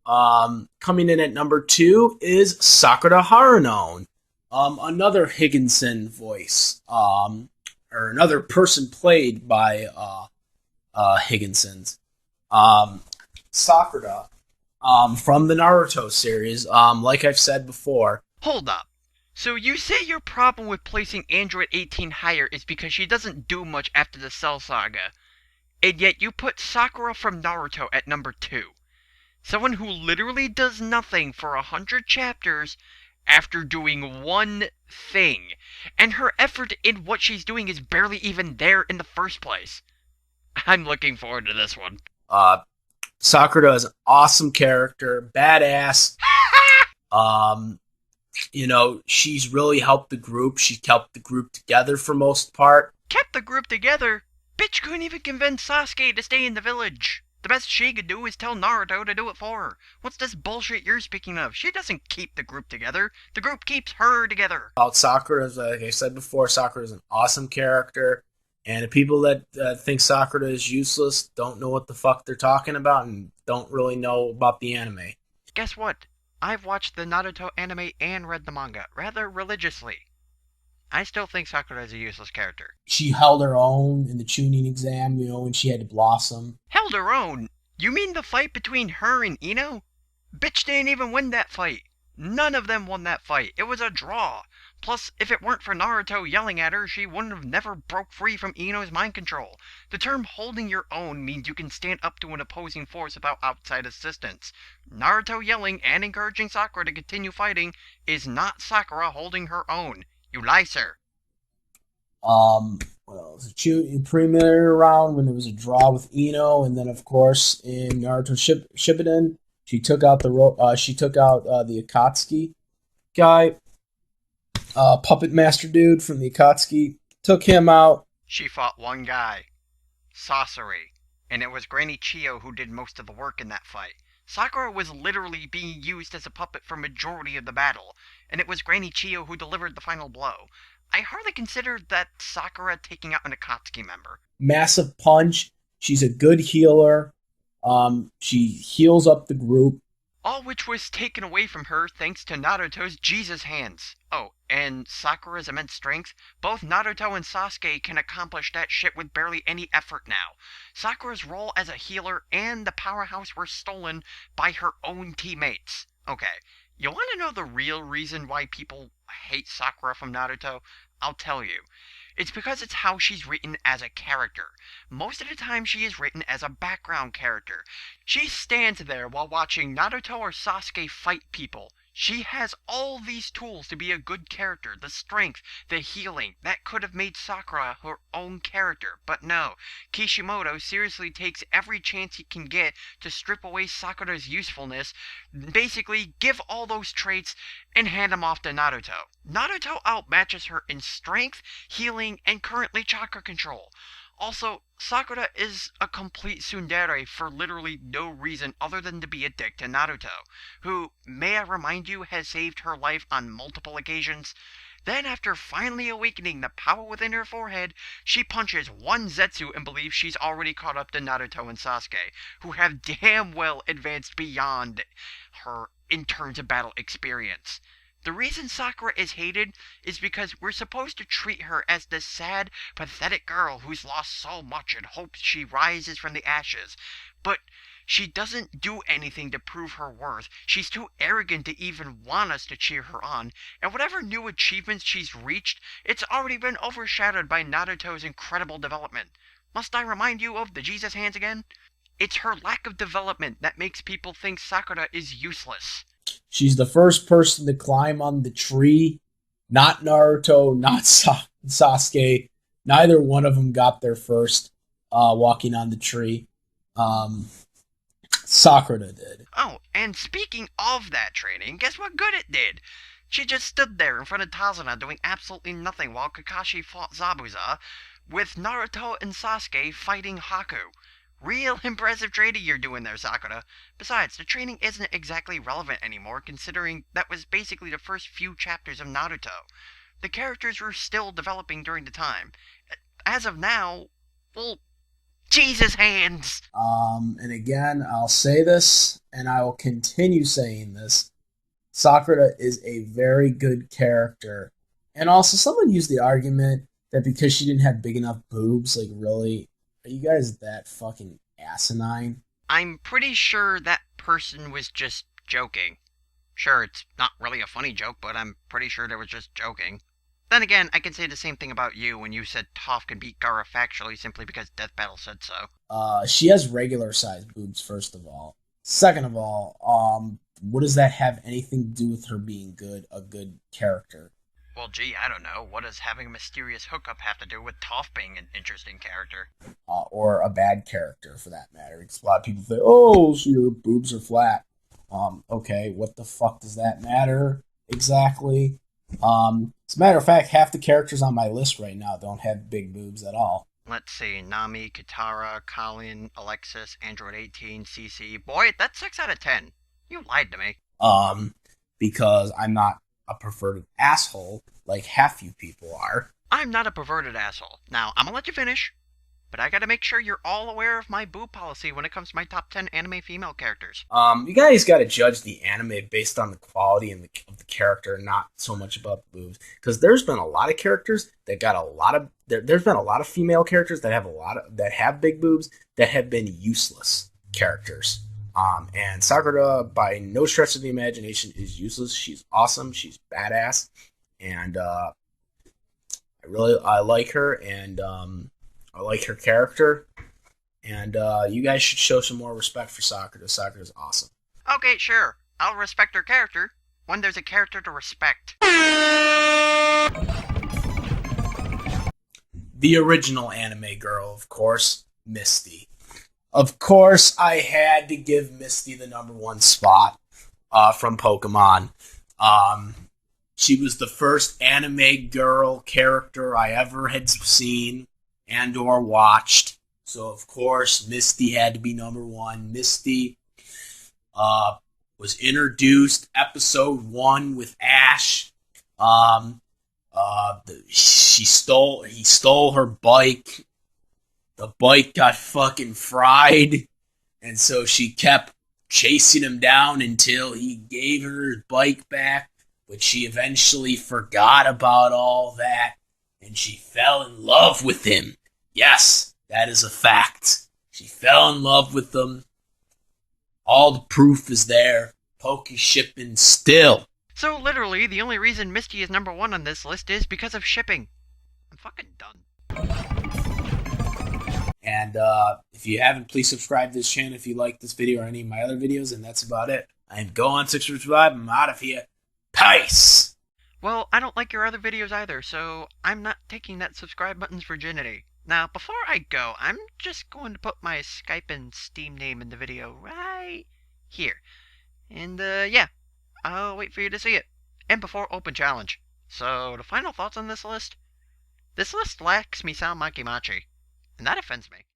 Coming in at number 2 is Sakura Haruno, another Higginson voice, or another person played by Higginson's. Sakura, from the Naruto series, like I've said before. Hold up. So you say your problem with placing Android 18 higher is because she doesn't do much after the Cell Saga, and yet you put Sakura from Naruto at number 2. Someone who literally does nothing for 100 chapters after doing one thing, and her effort in what she's doing is barely even there in the first place. I'm looking forward to this one. Sakura is an awesome character, badass. She's really helped the group. She kept the group together for most part. Kept the group together? Bitch couldn't even convince Sasuke to stay in the village. The best she could do is tell Naruto to do it for her. What's this bullshit you're speaking of? She doesn't keep the group together. The group keeps her together. About Sakura, like I said before, Sakura is an awesome character. And the people that think Sakura is useless don't know what the fuck they're talking about and don't really know about the anime. Guess what? I've watched the Naruto anime and read the manga, rather religiously. I still think Sakura is a useless character. She held her own in the Chunin exam, when she had to blossom. Held her own? You mean the fight between her and Ino? Bitch didn't even win that fight. None of them won that fight. It was a draw. Plus, if it weren't for Naruto yelling at her, she wouldn't have never broke free from Ino's mind control. The term holding your own means you can stand up to an opposing force without outside assistance. Naruto yelling and encouraging Sakura to continue fighting is not Sakura holding her own. You lie, sir. What else? In preliminary round when there was a draw with Ino, and then of course in Naruto Shippuden, she took out the Akatsuki guy, puppet master dude from the Akatsuki. Took him out. She fought one guy, Sasori, and it was Granny Chiyo who did most of the work in that fight. Sakura was literally being used as a puppet for majority of the battle, and it was Granny Chiyo who delivered the final blow. I hardly consider that Sakura taking out an Akatsuki member. Massive punch. She's a good healer. She heals up the group. All which was taken away from her thanks to Naruto's Jesus hands. Oh, and Sakura's immense strength. Both Naruto and Sasuke can accomplish that shit with barely any effort now. Sakura's role as a healer and the powerhouse were stolen by her own teammates. Okay, you want to know the real reason why people hate Sakura from Naruto? I'll tell you. It's because it's how she's written as a character. Most of the time she is written as a background character. She stands there while watching Naruto or Sasuke fight people. She has all these tools to be a good character, the strength, the healing, that could have made Sakura her own character. But no, Kishimoto seriously takes every chance he can get to strip away Sakura's usefulness, basically give all those traits, and hand them off to Naruto. Naruto outmatches her in strength, healing, and currently chakra control. Also, Sakura is a complete tsundere for literally no reason other than to be a dick to Naruto, who, may I remind you, has saved her life on multiple occasions. Then, after finally awakening the power within her forehead, she punches one Zetsu and believes she's already caught up to Naruto and Sasuke, who have damn well advanced beyond her in terms of battle experience. The reason Sakura is hated is because we're supposed to treat her as this sad, pathetic girl who's lost so much and hopes she rises from the ashes. But she doesn't do anything to prove her worth. She's too arrogant to even want us to cheer her on. And whatever new achievements she's reached, it's already been overshadowed by Naruto's incredible development. Must I remind you of the Jesus hands again? It's her lack of development that makes people think Sakura is useless. She's the first person to climb on the tree. Not Naruto, not Sasuke. Neither one of them got there first, walking on the tree. Sakura did. Oh, and speaking of that training, guess what good it did? She just stood there in front of Tazuna doing absolutely nothing while Kakashi fought Zabuza, with Naruto and Sasuke fighting Haku. Real impressive training you're doing there, Sakura. Besides, the training isn't exactly relevant anymore, considering that was basically the first few chapters of Naruto. The characters were still developing during the time. As of now, well, Jesus hands! And again, I'll say this, and I will continue saying this. Sakura is a very good character. And also, someone used the argument that because she didn't have big enough boobs, like, really, are you guys that fucking asinine? I'm pretty sure that person was just joking. Sure, it's not really a funny joke, but I'm pretty sure they were just joking. Then again, I can say the same thing about you when you said Toph can beat Gara factually simply because Death Battle said so. She has regular sized boobs, first of all. Second of all, what does that have anything to do with her being a good character? Well, gee, I don't know. What does having a mysterious hookup have to do with Toph being an interesting character? Or a bad character for that matter. Because a lot of people say, "Oh, so your boobs are flat." Okay, what the fuck does that matter exactly? As a matter of fact, half the characters on my list right now don't have big boobs at all. Let's see, Nami, Katara, Colin, Alexis, Android 18, CC. Boy, that's 6 out of 10. You lied to me. Um, because I'm not a perverted asshole like half you people are. I'm not a perverted asshole. Now, I'm gonna let you finish, but I gotta make sure you're all aware of my boo policy when it comes to my top 10 anime female characters. You guys got to judge the anime based on the quality of the character, not so much about the boobs. Because there's been a lot of characters that got a lot of. There's been a lot of female characters that have that have big boobs that have been useless characters. And Sakura, by no stretch of the imagination, is useless. She's awesome. She's badass, and I like her, and I like her character. And you guys should show some more respect for Sakura. Sakura's awesome. Okay, sure. I'll respect her character when there's a character to respect. The original anime girl, of course, Misty. Of course, I had to give Misty the number one spot from Pokemon. Um, she was the first anime girl character I ever had seen and or watched. So of course, Misty had to be number one. Misty uh, was introduced episode one with Ash. He stole her bike. The bike got fucking fried, and so she kept chasing him down until he gave her his bike back. But she eventually forgot about all that, and she fell in love with him. Yes, that is a fact. She fell in love with him. All the proof is there. Poke shipping still. So literally, the only reason Misty is number one on this list is because of shipping. I'm fucking done. And if you haven't, please subscribe to this channel if you like this video or any of my other videos. And that's about it. I'm Go645. I'm out of here. Peace! Well, I don't like your other videos either, so I'm not taking that subscribe button's virginity. Now, before I go, I'm just going to put my Skype and Steam name in the video right here. And, yeah, I'll wait for you to see it. And before open challenge. So, the final thoughts on this list? This list lacks Misao Makimachi, and that offends me.